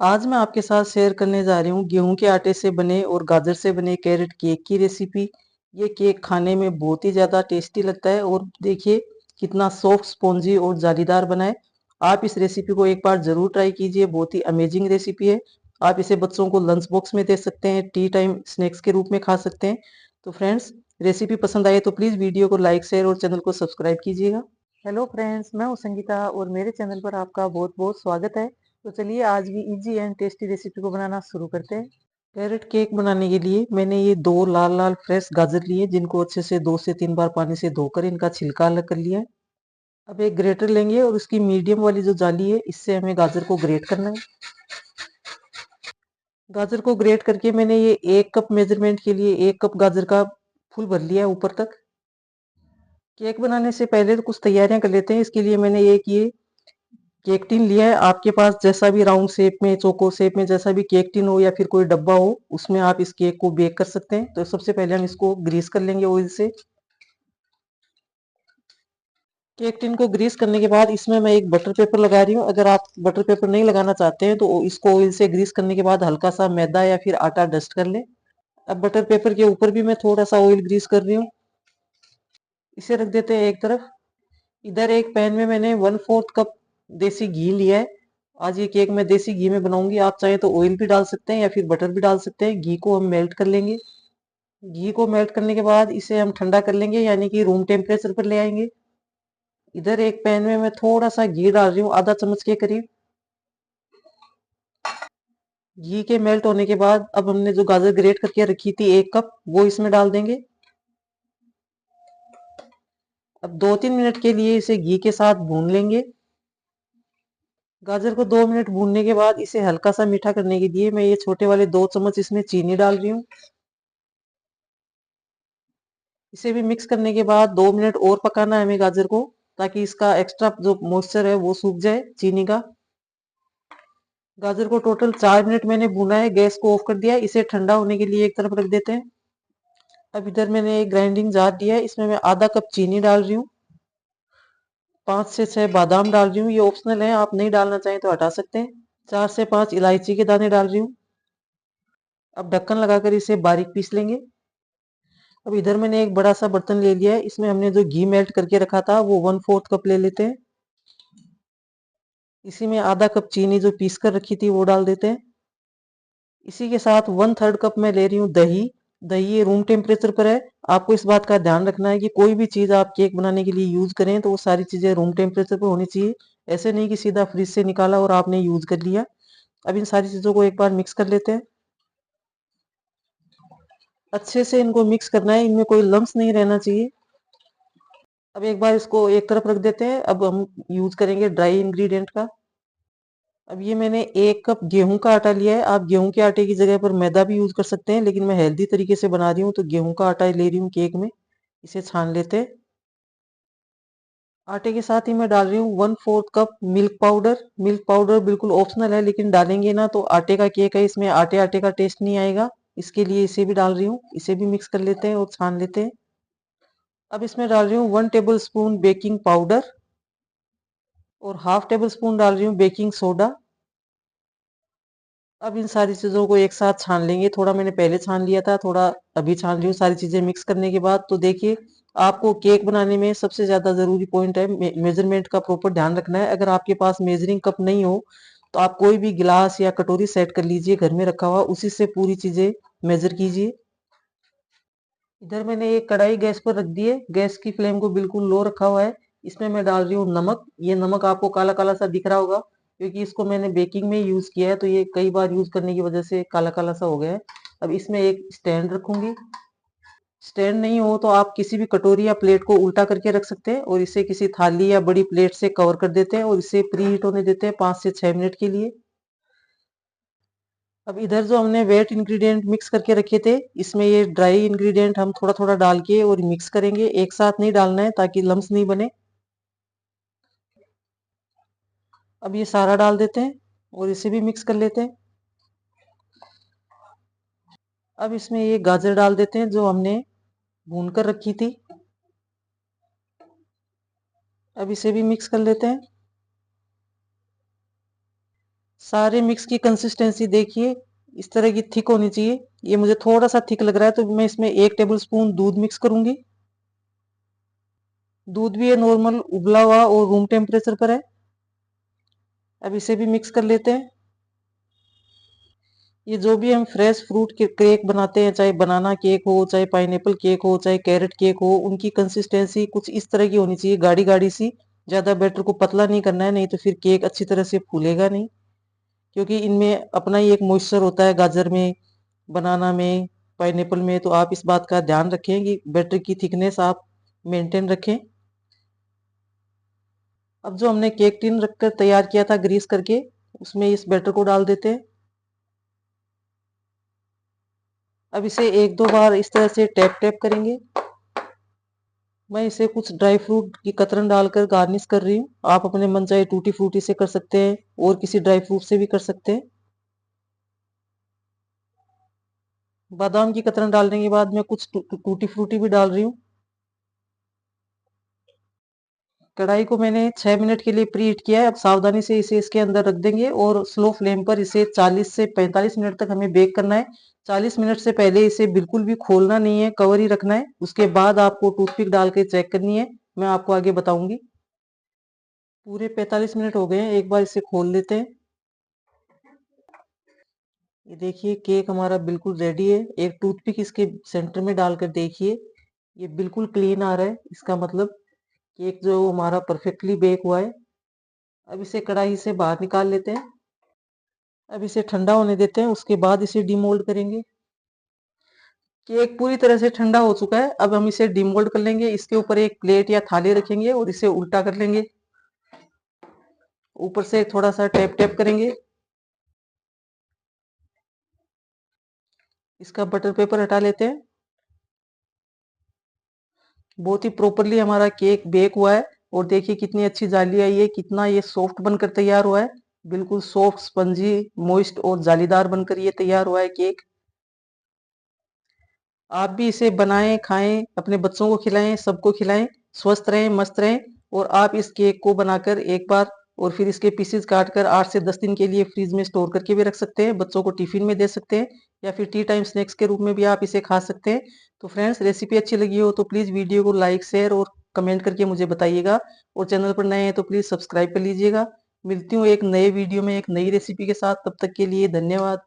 आज मैं आपके साथ शेयर करने जा रही हूँ गेहूं के आटे से बने और गाजर से बने कैरेट केक की रेसिपी। ये केक खाने में बहुत ही ज़्यादा टेस्टी लगता है और देखिए कितना सॉफ्ट स्पॉन्जी और जालीदार बना है। आप इस रेसिपी को एक बार ज़रूर ट्राई कीजिए, बहुत ही अमेजिंग रेसिपी है। आप इसे बच्चों को लंच बॉक्स में दे सकते हैं, टी टाइम स्नैक्स के रूप में खा सकते हैं। तो फ्रेंड्स, रेसिपी पसंद आए तो प्लीज़ वीडियो को लाइक शेयर और चैनल को सब्सक्राइब कीजिएगा। हेलो फ्रेंड्स, मैं हूँ संगीता और मेरे चैनल पर आपका बहुत बहुत स्वागत है। तो चलिए आज भी इजी एंड टेस्टी रेसिपी को बनाना शुरू करते हैं। कैरेट केक बनाने के लिए मैंने ये दो लाल लाल फ्रेश गाजर लिए, जिनको अच्छे से 2 से 3 बार पानी से धोकर इनका छिलका अलग कर लिया है। अब एक ग्रेटर लेंगे और उसकी मीडियम वाली जो जाली है, इससे हमें गाजर को ग्रेट करना है। गाजर को ग्रेट करके मैंने ये 1 कप मेजरमेंट के लिए 1 कप गाजर का फुल भर लिया है ऊपर तक। केक बनाने से पहले तो कुछ तैयारियां कर लेते हैं। इसके लिए मैंने एक ये केक टिन लिया है। आपके पास जैसा भी राउंड शेप में, चौको शेप में जैसा भी केक टिन हो या फिर कोई डब्बा हो, उसमें आप इस केक को बेक कर सकते हैं। तो सबसे पहले हम इसको ग्रीस कर लेंगे ऑयल से। केक टिन को ग्रीस करने के बाद इसमें मैं एक बटर पेपर लगा रही हूँ। अगर आप बटर पेपर नहीं लगाना चाहते हैं तो इसको ऑयल से ग्रीस करने के बाद हल्का सा मैदा या फिर आटा डस्ट कर लें। अब बटर पेपर के ऊपर भी मैं थोड़ा सा ऑयल ग्रीस कर रही हूँ। इसे रख देते हैं एक तरफ। इधर एक पैन में मैंने 1/4 कप देसी घी लिया है। आज ये केक मैं देसी घी में बनाऊंगी। आप चाहें तो ऑयल भी डाल सकते हैं या फिर बटर भी डाल सकते हैं। घी को हम मेल्ट कर लेंगे। घी को मेल्ट करने के बाद इसे हम ठंडा कर लेंगे, यानी कि रूम टेम्परेचर पर ले आएंगे। इधर एक पैन में मैं थोड़ा सा घी डाल रही हूँ, आधा चम्मच के करीब। घी के मेल्ट होने के बाद अब हमने जो गाजर ग्रेट करके रखी थी 1 कप, वो इसमें डाल देंगे। अब 2-3 मिनट के लिए इसे घी के साथ भून लेंगे। गाजर को 2 मिनट भूनने के बाद इसे हल्का सा मीठा करने के लिए मैं ये छोटे वाले 2 चम्मच इसमें चीनी डाल रही हूँ। इसे भी मिक्स करने के बाद 2 मिनट और पकाना है हमें गाजर को, ताकि इसका एक्स्ट्रा जो मॉइस्चर है वो सूख जाए चीनी का। गाजर को टोटल 4 मिनट मैंने भूना है। गैस को ऑफ कर दिया है। इसे ठंडा होने के लिए एक तरफ रख देते हैं। अब इधर मैंने एक ग्राइंडिंग जार लिया है, इसमें मैं आधा कप चीनी डाल रही हूँ। 5 से 6 बादाम डाल रही हूँ, ये ऑप्शनल है, आप नहीं डालना चाहें तो हटा सकते हैं। 4 से 5 इलायची के दाने डाल रही हूँ। अब ढक्कन लगाकर इसे बारीक पीस लेंगे। अब इधर मैंने एक बड़ा सा बर्तन ले लिया है, इसमें हमने जो घी मेल्ट करके रखा था वो 1/4 कप ले लेते हैं। इसी में आधा कप चीनी जो पीस कर रखी थी वो डाल देते हैं। इसी के साथ 1/3 कप मैं ले रही हूँ दही। दही रूम टेम्परेचर पर है। आपको इस बात का ध्यान रखना है कि कोई भी चीज़ आप केक बनाने के लिए यूज करें तो वो सारी चीज़ें रूम टेम्परेचर पर होनी चाहिए। ऐसे नहीं कि सीधा फ्रिज से निकाला और आपने यूज कर लिया। अब इन सारी चीज़ों को एक बार मिक्स कर लेते हैं। अच्छे से इनको मिक्स करना है, इनमें कोई लम्स नहीं रहना चाहिए। अब एक बार इसको एक तरफ रख देते हैं। अब हम यूज करेंगे ड्राई इंग्रेडिएंट का। अब ये मैंने 1 कप गेहूं का आटा लिया है। आप गेहूं के आटे की जगह पर मैदा भी यूज कर सकते हैं, लेकिन मैं हेल्दी तरीके से बना रही हूँ तो गेहूं का आटा ले रही हूँ केक में। इसे छान लेते हैं। आटे के साथ ही मैं डाल रही हूँ 1/4 cup milk powder. Milk powder बिल्कुल ऑप्शनल है, लेकिन डालेंगे ना तो आटे का केक है, इसमें आटे आटे का टेस्ट नहीं आएगा। इसके लिए इसे भी डाल रही हूँ। इसे भी मिक्स कर लेते हैं और छान लेते हैं। अब इसमें डाल रही हूँ 1 टेबल स्पून बेकिंग पाउडर और हाफ टेबल स्पून डाल रही हूँ बेकिंग सोडा। अब इन सारी चीज़ों को एक साथ छान लेंगे। थोड़ा मैंने पहले छान लिया था, थोड़ा अभी छान रही हूँ। सारी चीज़ें मिक्स करने के बाद तो देखिए, आपको केक बनाने में सबसे ज़्यादा ज़रूरी पॉइंट है मेजरमेंट का प्रॉपर ध्यान रखना है। अगर आपके पास मेजरिंग कप नहीं हो तो आप कोई भी गिलास या कटोरी सेट कर लीजिए घर में रखा हुआ, उसी से पूरी चीज़ें मेजर कीजिए। इधर मैंने एक कढ़ाई गैस पर रख दी है। गैस की फ्लेम को बिल्कुल लो रखा हुआ है। इसमें मैं डाल रही हूँ नमक। ये नमक आपको काला काला सा दिख रहा होगा, क्योंकि इसको मैंने बेकिंग में यूज किया है, तो ये कई बार यूज करने की वजह से काला काला सा हो गया है। अब इसमें एक स्टैंड रखूंगी। स्टैंड नहीं हो तो आप किसी भी कटोरी या प्लेट को उल्टा करके रख सकते हैं और इसे किसी थाली या बड़ी प्लेट से कवर कर देते हैं और इसे प्री हीट होने देते हैं 5 से 6 मिनट के लिए। अब इधर जो हमने वेट इंग्रेडिएंट मिक्स करके रखे थे, इसमें ये ड्राई इंग्रेडिएंट हम थोड़ा थोड़ा डाल के और मिक्स करेंगे। एक साथ नहीं डालना है ताकि लम्स नहीं बने। अब ये सारा डाल देते हैं और इसे भी मिक्स कर लेते हैं। अब इसमें ये गाजर डाल देते हैं जो हमने भून कर रखी थी। अब इसे भी मिक्स कर लेते हैं। सारे मिक्स की कंसिस्टेंसी देखिए इस तरह की थिक होनी चाहिए। ये मुझे थोड़ा सा थिक लग रहा है तो मैं इसमें 1 टेबल स्पून दूध मिक्स करूंगी। दूध भी ये नॉर्मल उबला हुआ और रूम टेम्परेचर पर है। अब इसे भी मिक्स कर लेते हैं। ये जो भी हम फ्रेश फ्रूट के केक बनाते हैं, चाहे बनाना केक हो, चाहे पाइनएप्पल केक हो, चाहे कैरेट केक हो, उनकी कंसिस्टेंसी कुछ इस तरह की होनी चाहिए, गाढ़ी गाढ़ी सी। ज्यादा बैटर को पतला नहीं करना है, नहीं तो फिर केक अच्छी तरह से फूलेगा नहीं। क्योंकि इनमें अपना ही एक मॉइस्चर होता है, गाजर में, बनाना में, पाइनएप्पल में। तो आप इस बात का ध्यान रखें कि बैटर की थिकनेस आप मेंटेन रखें। अब जो हमने केक टिन रखकर तैयार किया था ग्रीस करके, उसमें इस बैटर को डाल देते हैं। अब इसे 1-2 बार इस तरह से टैप टैप करेंगे। मैं इसे कुछ ड्राई फ्रूट की कतरन डालकर गार्निश कर रही हूँ। आप अपने मन चाहे टूटी फ्रूटी से कर सकते हैं और किसी ड्राई फ्रूट से भी कर सकते हैं। बादाम की कतरन डालने के बाद मैं कुछ टूटी फ्रूटी भी डाल रही हूँ। कढ़ाई को मैंने 6 मिनट के लिए प्री हीट किया है। अब सावधानी से इसे इसके अंदर रख देंगे और स्लो फ्लेम पर इसे 40 से 45 मिनट तक हमें बेक करना है। 40 मिनट से पहले इसे बिल्कुल भी खोलना नहीं है, कवर ही रखना है। उसके बाद आपको टूथपिक डाल के चेक करनी है, मैं आपको आगे बताऊंगी। पूरे 45 मिनट हो गए हैं, एक बार इसे खोल लेते हैं। ये देखिए केक हमारा बिल्कुल रेडी है। एक टूथपिक इसके सेंटर में डालकर देखिए, ये बिल्कुल क्लीन आ रहा है। इसका मतलब केक जो हमारा परफेक्टली बेक हुआ है। अब इसे कढ़ाई से बाहर निकाल लेते हैं। अब इसे ठंडा होने देते हैं, उसके बाद इसे डीमोल्ड करेंगे। केक पूरी तरह से ठंडा हो चुका है। अब हम इसे डीमोल्ड कर लेंगे। इसके ऊपर एक प्लेट या थाली रखेंगे और इसे उल्टा कर लेंगे। ऊपर से थोड़ा सा टैप टैप करेंगे। इसका बटर पेपर हटा लेते हैं। बहुत ही प्रॉपरली हमारा केक बेक हुआ है और देखिए कितनी अच्छी जाली आई है, कितना ये सॉफ्ट बनकर तैयार हुआ है। बिल्कुल सॉफ्ट, स्पंजी, मोइस्ट और जालीदार बनकर ये तैयार हुआ है केक। आप भी इसे बनाएं, खाएं, अपने बच्चों को खिलाएं, सबको खिलाएं। स्वस्थ रहें, मस्त रहें। और आप इस केक को बनाकर एक बार और फिर इसके पीसेस काटकर 8 से 10 दिन के लिए फ्रीज में स्टोर करके भी रख सकते हैं। बच्चों को टिफिन में दे सकते हैं या फिर टी टाइम स्नैक्स के रूप में भी आप इसे खा सकते हैं। तो फ्रेंड्स, रेसिपी अच्छी लगी हो तो प्लीज़ वीडियो को लाइक, शेयर और कमेंट करके मुझे बताइएगा। और चैनल पर नए हैं तो प्लीज़ सब्सक्राइब कर लीजिएगा। मिलती हूँ एक नए वीडियो में एक नई रेसिपी के साथ। तब तक के लिए धन्यवाद।